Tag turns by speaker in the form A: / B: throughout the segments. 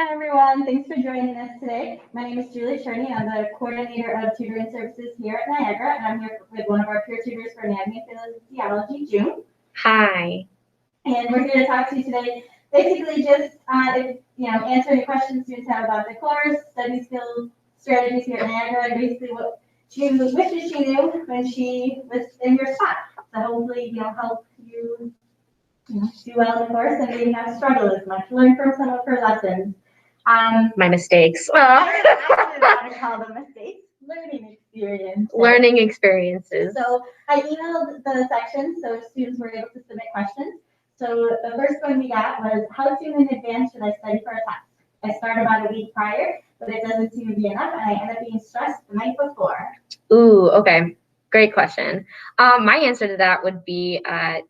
A: Hi everyone, thanks for joining us today. My name is Julie Czyrny. I'm the coordinator of Tutoring Services here at Niagara, and I'm here with one of our peer tutors for anatomy and physiology, June.
B: Hi.
A: And we're here to talk to you today, basically just answer any questions students have about the course, study skills, strategies here at Niagara, and basically what she wishes she knew when she was in your spot. So hopefully, help you do well in the course and maybe not struggle as much. Learn from some of her lessons.
B: My mistakes.
A: I didn't want to call them mistakes. Learning experiences.
B: Learning experiences.
A: So I emailed the section so students were able to submit questions. So the first one we got was, how soon in advance should I study for a test? I start about a week prior, but it doesn't seem to be enough, and I end up being stressed the night before.
B: Ooh, okay. Great question. My answer to that would be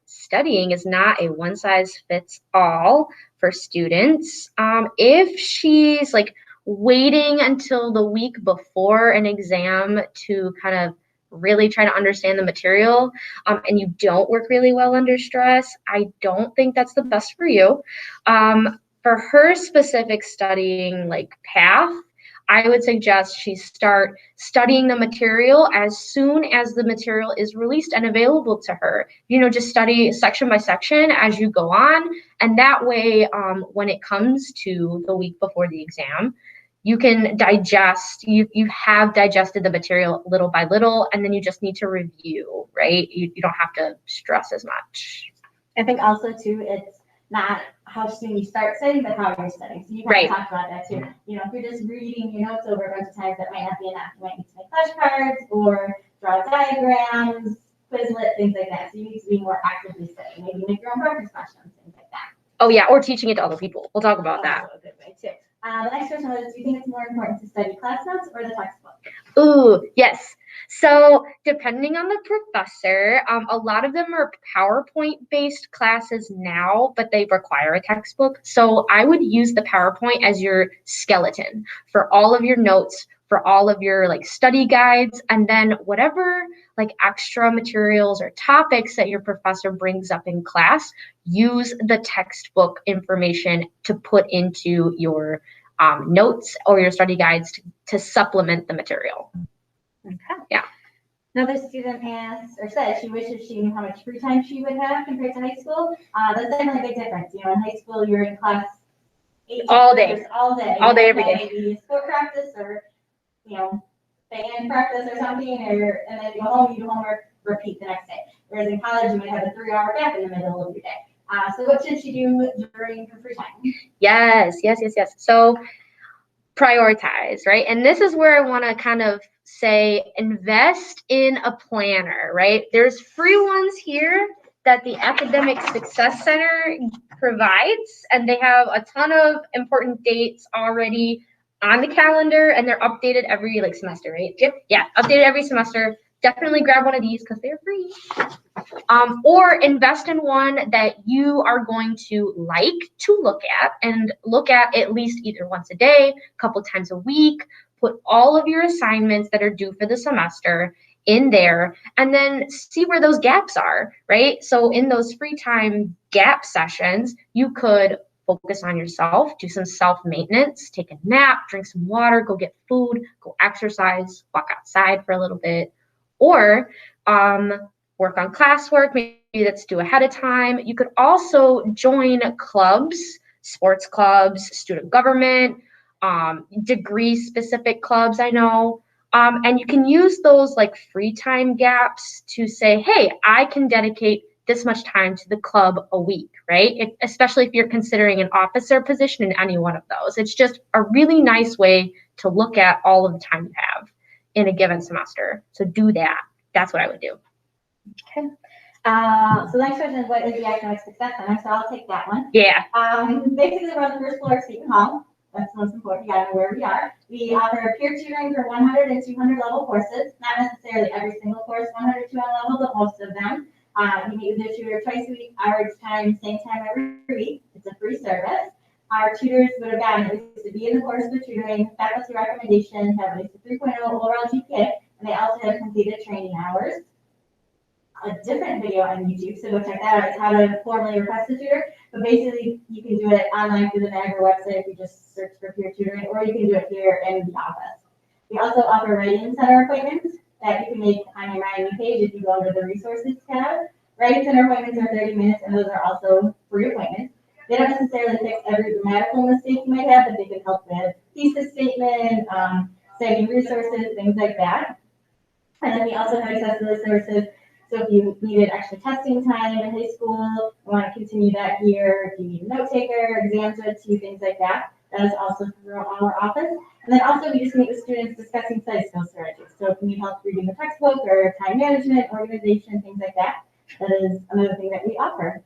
B: studying is not a one-size-fits-all for students. If she's like waiting until the week before an exam to kind of really try to understand the material, and you don't work really well under stress, I don't think that's the best for you. For her specific studying like path, I would suggest she start studying the material as soon as the material is released and available to her. Just study section by section as you go on. And that way, when it comes to the week before the exam, you can digest, you have digested the material little by little, and then you just need to review, right? You don't have to stress as much.
A: I think also too, it's not how soon you start studying, but how you're studying. So you kind of talked about that too. If you're just reading your notes over a bunch of times, that might not be enough. You might need to make flashcards or draw diagrams, Quizlet, things like that. So you need to be more actively studying. Maybe make your own reference questions, things like that.
B: Oh yeah, or teaching it to other people. We'll talk about that.
A: A good way too. The next question was, do you think it's more important to study class notes or the textbook?
B: Ooh, yes. So depending on the professor, a lot of them are PowerPoint-based classes now, but they require a textbook. So I would use the PowerPoint as your skeleton for all of your notes, for all of your like study guides, and then whatever like extra materials or topics that your professor brings up in class, use the textbook information to put into your notes or your study guides to supplement the material.
A: Okay.
B: Yeah.
A: Another student asked or said she wishes she knew how much free time she would have compared to high school. That's definitely a big difference. In high school, you're in class 8
B: all day, every day.
A: Maybe sport practice or band practice or something, and then you go home, you do homework, repeat the next day. Whereas in college, you might have a 3-hour gap in the middle of your day. So what should she do during her free time?
B: Yes. So prioritize, right? And this is where I want to kind of say invest in a planner, right? There's free ones here that the Academic Success Center provides, and they have a ton of important dates already on the calendar, and they're updated every semester, right? Yeah, updated every semester. Definitely grab one of these because they're free. Or invest in one that you are going to like to look at least either once a day, a couple times a week. Put all of your assignments that are due for the semester in there, and then see where those gaps are, right? So in those free time gap sessions, you could focus on yourself, do some self-maintenance, take a nap, drink some water, go get food, go exercise, walk outside for a little bit, or work on classwork. Maybe that's due ahead of time. You could also join clubs, sports clubs, student government, degree-specific clubs, I know. And you can use those free time gaps to say, hey, I can dedicate this much time to the club a week, right? Especially if you're considering an officer position in any one of those. It's just a really nice way to look at all of the time you have in a given semester. So do that. That's what I would do.
A: Okay. So the next question is, what is the Academic Success Center? So I'll take that one.
B: Yeah.
A: Basically, we're on the first floor of Seton Hall. That's the most important. You gotta know where we are. We offer peer tutoring for 100 and 200 level courses. Not necessarily every single course 100 to 200 level, but most of them. You meet with the tutor twice a week, average time, same time every week. It's a free service. Our tutors would have gotten at least to be in the course for tutoring, faculty recommendation, have at least a 3.0 overall GPA, and they also have completed training hours. a different video on YouTube, so go check that out. It's how to formally request a tutor. But basically, you can do it online through the Niagara website if you just search for peer tutoring, or you can do it here in the office. We also offer writing center appointments that you can make on your Miami page if you go under the resources tab. Writing center appointments are 30 minutes, and those are also free appointments. They don't necessarily fix every grammatical mistake you might have, but they can help with thesis statement, citing resources, things like that. And then we also have accessibility services. So if you needed extra testing time in high school, you want to continue that here, if you need a note taker, exams with you, things like that, that is also through our office. And then also we just meet with students discussing study skills strategies. So if you need help reading the textbook or time management, organization, things like that, that is another thing that we offer.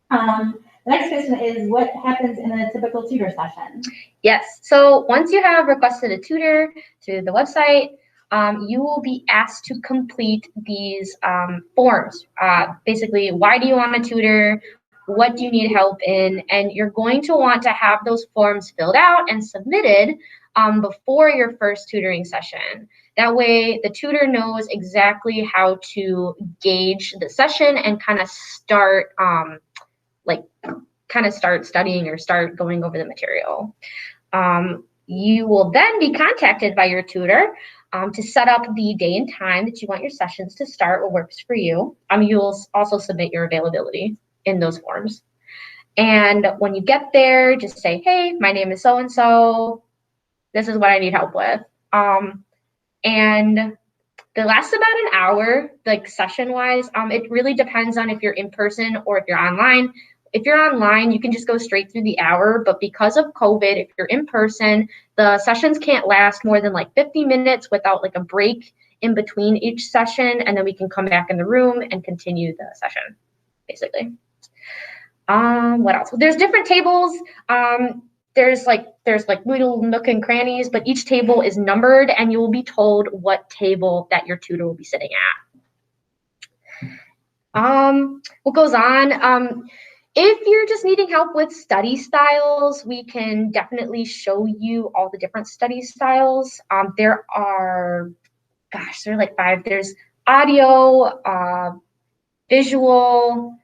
A: The next question is, what happens in a typical tutor session?
B: Yes, so once you have requested a tutor through the website, you will be asked to complete these forms. Basically, why do you want a tutor? What do you need help in? And you're going to want to have those forms filled out and submitted before your first tutoring session. That way, the tutor knows exactly how to gauge the session and kind of start studying or start going over the material. You will then be contacted by your tutor to set up the day and time that you want your sessions to start, what works for you. You'll also submit your availability in those forms. And when you get there, just say, hey, my name is so-and-so. This is what I need help with. And it lasts about an hour, like session-wise. It really depends on if you're in person or if you're online. If you're online, you can just go straight through the hour, but because of COVID, if you're in person, the sessions can't last more than like 50 minutes without like a break in between each session, and then we can come back in the room and continue the session, basically. What else? There's different tables. There's like little nook and crannies, but each table is numbered, and you will be told what table that your tutor will be sitting at. What goes on? If you're just needing help with study styles, we can definitely show you all the different study styles. There are like 5. There's audio, visual,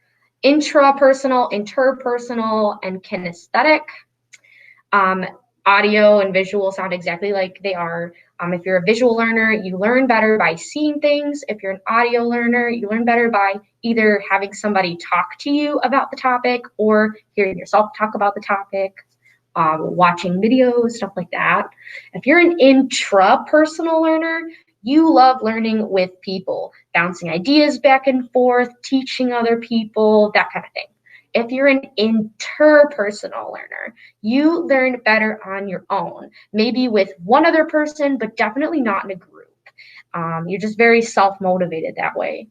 B: intrapersonal, interpersonal, and kinesthetic. Audio and visual sound exactly like they are. If you're a visual learner, you learn better by seeing things. If you're an audio learner, you learn better by either having somebody talk to you about the topic or hearing yourself talk about the topic, watching videos, stuff like that. If you're an intrapersonal learner, you love learning with people, bouncing ideas back and forth, teaching other people, that kind of thing. If you're an interpersonal learner, you learn better on your own, maybe with one other person, but definitely not in a group. You're just very self-motivated that way.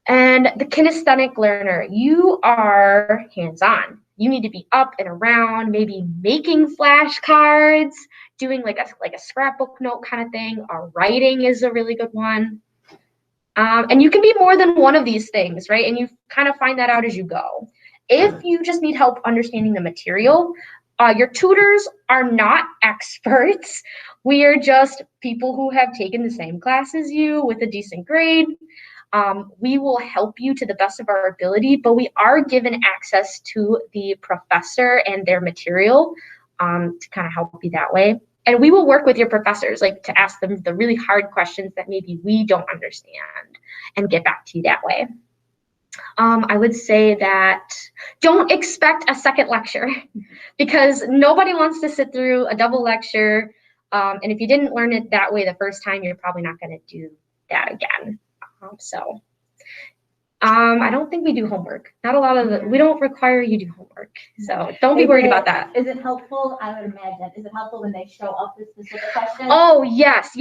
B: And the kinesthetic learner, you are hands-on. You need to be up and around, maybe making flashcards, doing like a scrapbook note kind of thing, or writing is a really good one. And you can be more than one of these things, right? And you kind of find that out as you go. If you just need help understanding the material, your tutors are not experts. We are just people who have taken the same class as you with a decent grade. We will help you to the best of our ability, but we are given access to the professor and their material to kind of help you that way. And we will work with your professors, like to ask them the really hard questions that maybe we don't understand and get back to you that way. I would say that don't expect a second lecture because nobody wants to sit through a double lecture. And if you didn't learn it that way the first time, you're probably not going to do that again. I don't think we do homework. Not a lot of we don't require you do homework. So don't be worried about that.
A: Is it helpful? I would imagine. Is it helpful when they show up with specific questions?
B: Oh, yes.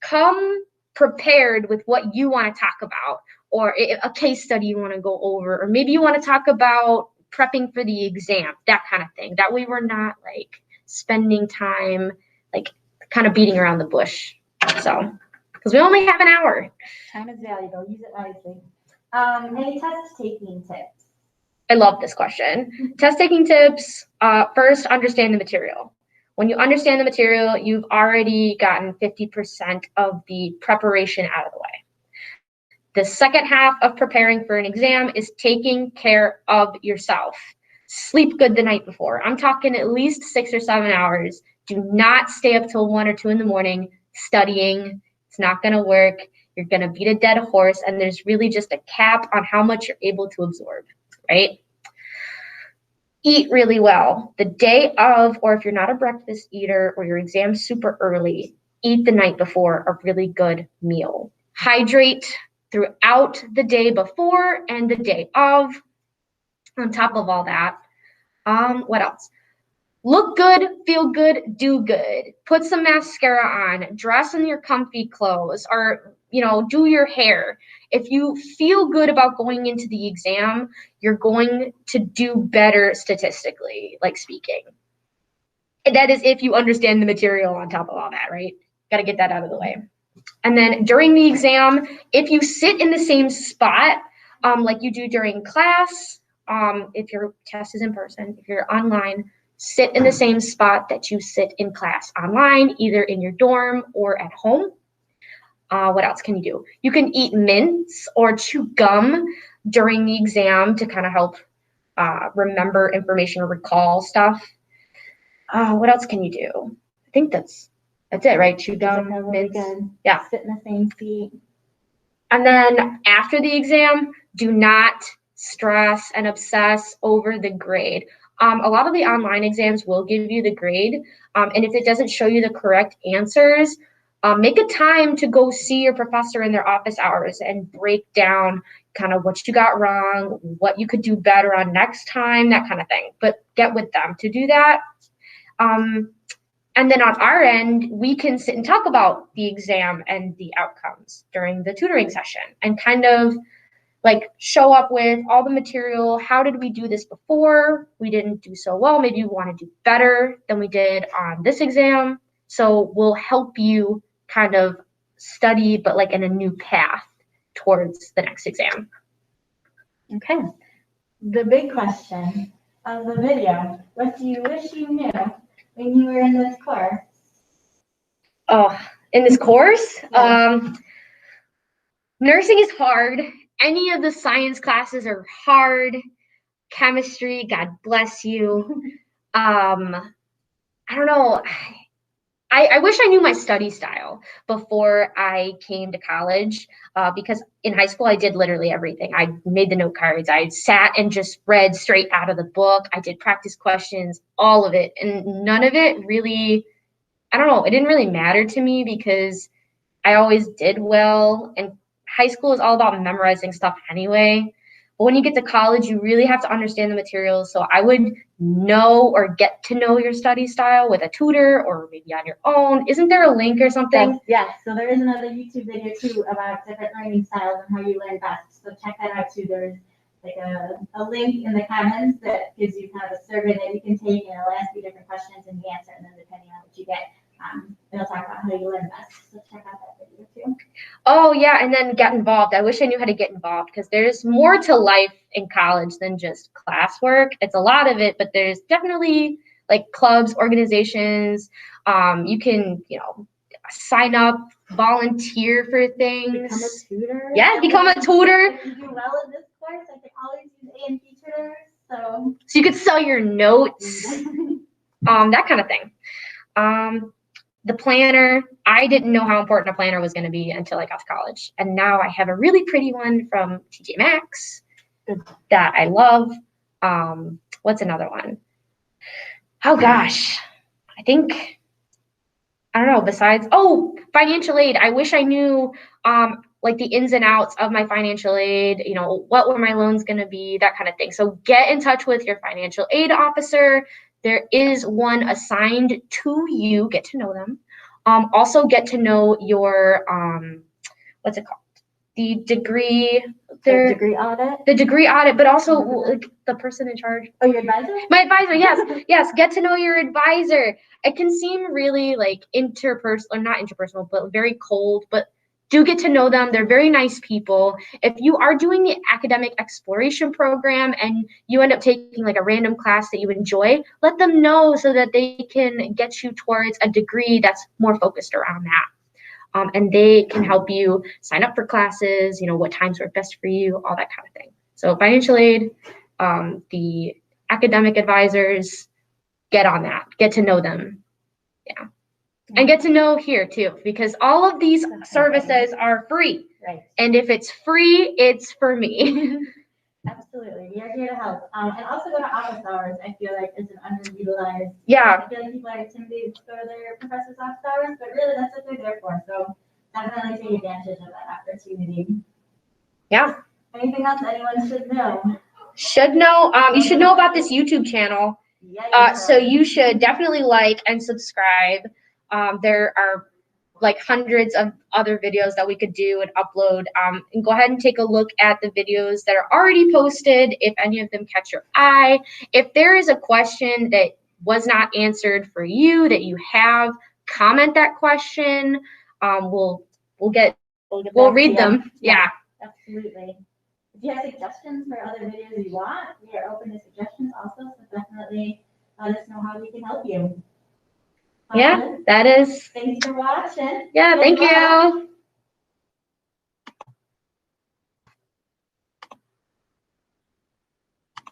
B: Come prepared with what you want to talk about, or a case study you want to go over, or maybe you want to talk about prepping for the exam, that kind of thing. That way we're not like spending time like kind of beating around the bush. So, because we only have an hour.
A: Time is valuable. Use it wisely. Any test-taking tips?
B: I love this question. Test-taking tips, first, understand the material. When you understand the material, you've already gotten 50% of the preparation out of the way. The second half of preparing for an exam is taking care of yourself. Sleep good the night before. I'm talking at least 6 or 7 hours. Do not stay up till 1 or 2 in the morning studying. It's not going to work. You're going to beat a dead horse, and there's really just a cap on how much you're able to absorb, right? Eat really well. The day of, or if you're not a breakfast eater or your exam's super early, eat the night before a really good meal. Hydrate throughout the day before and the day of. On top of all that, what else? Look good, feel good, do good. Put some mascara on, dress in your comfy clothes, or, do your hair. If you feel good about going into the exam, you're going to do better statistically, like speaking. And that is if you understand the material on top of all that, right? Got to get that out of the way. And then during the exam, if you sit in the same spot like you do during class, if your test is in person, if you're online, sit in the same spot that you sit in class online, either in your dorm or at home. What else can you do? You can eat mints or chew gum during the exam to kind of help remember information or recall stuff. What else can you do? I think that's it, right? Chew gum,
A: really
B: mints.
A: good.
B: Yeah.
A: Sit in the same seat.
B: And then after the exam, do not stress and obsess over the grade. A lot of the online exams will give you the grade. And if it doesn't show you the correct answers, make a time to go see your professor in their office hours and break down kind of what you got wrong, what you could do better on next time, that kind of thing. But get with them to do that. And then on our end, we can sit and talk about the exam and the outcomes during the tutoring session and kind of like show up with all the material. How did we do this before? We didn't do so well. Maybe we want to do better than we did on this exam. So we'll help you kind of study, but like in a new path towards the next exam. Okay.
A: The big question of the video, what do you wish you knew when you were in this course?
B: Oh, in this course?
A: Yeah.
B: Nursing is hard. Any of the science classes are hard. Chemistry, God bless you. I don't know. I wish I knew my study style before I came to college, because in high school I did literally everything. I made the note cards. I sat and just read straight out of the book. I did practice questions, all of it. And none of it really, I don't know, it didn't really matter to me because I always did well. And high school is all about memorizing stuff anyway. But when you get to college, you really have to understand the materials. So I would know or get to know your study style with a tutor or maybe on your own. Isn't there a link or something?
A: Yes. So there is another YouTube video too about different learning styles and how you learn best. So check that out too. There's like a link in the comments that gives you kind of a survey that you can take, and it'll ask you different questions and you answer, and then depending on what you get, it'll talk about how you learn best. So check out that video too.
B: Oh yeah, and then get involved. I wish I knew how to get involved because there's more to life in college than just classwork. It's a lot of it, but there's definitely like clubs, organizations. You can, sign up, volunteer for things.
A: Become a tutor.
B: Yeah, become a tutor.
A: If you do well in this course, I can always use A&P tutors. So
B: you could sell your notes, that kind of thing. The planner, I didn't know how important a planner was going to be until I got to college. And now I have a really pretty one from TJ Maxx that I love. What's another one? Oh gosh, I don't know, besides, financial aid. I wish I knew like the ins and outs of my financial aid, what were my loans going to be, that kind of thing. So get in touch with your financial aid officer. There is one assigned to you. Get to know them. Also get to know your, what's it called? The degree
A: audit.
B: The degree audit, but also like the person in charge.
A: Oh, your advisor?
B: My advisor, yes. Yes, get to know your advisor. It can seem really like interpersonal, or not interpersonal, but very cold, but do get to know them. They're very nice people. If you are doing the academic exploration program and you end up taking like a random class that you enjoy, let them know so that they can get you towards a degree that's more focused around that. and they can help you sign up for classes, what times work best for you, all that kind of thing. So financial aid, the academic advisors, get on that, get to know them. Yeah. And get to know here too, because all of these services are free.
A: Right.
B: And if it's free, it's for me.
A: Absolutely. We are here to help. And also go to office hours, I feel like is an underutilized.
B: Yeah.
A: I feel like people are intimidated to go to their professor's office hours, but really that's what they're there for. So definitely take advantage of that opportunity.
B: Yeah.
A: Anything else anyone should know?
B: Should know. You should know about this YouTube channel.
A: Yeah,
B: So you should definitely like and subscribe. There are like hundreds of other videos that we could do and upload. And go ahead and take a look at the videos that are already posted, if any of them catch your eye. If there is a question that was not answered for you that you have, comment that question. We'll read them. Yeah.
A: Absolutely. If you have suggestions for other videos you want, we are open to suggestions also, so definitely let us know how we can help you.
B: Yeah, that is.
A: Thanks for watching.
B: Yeah, thank you.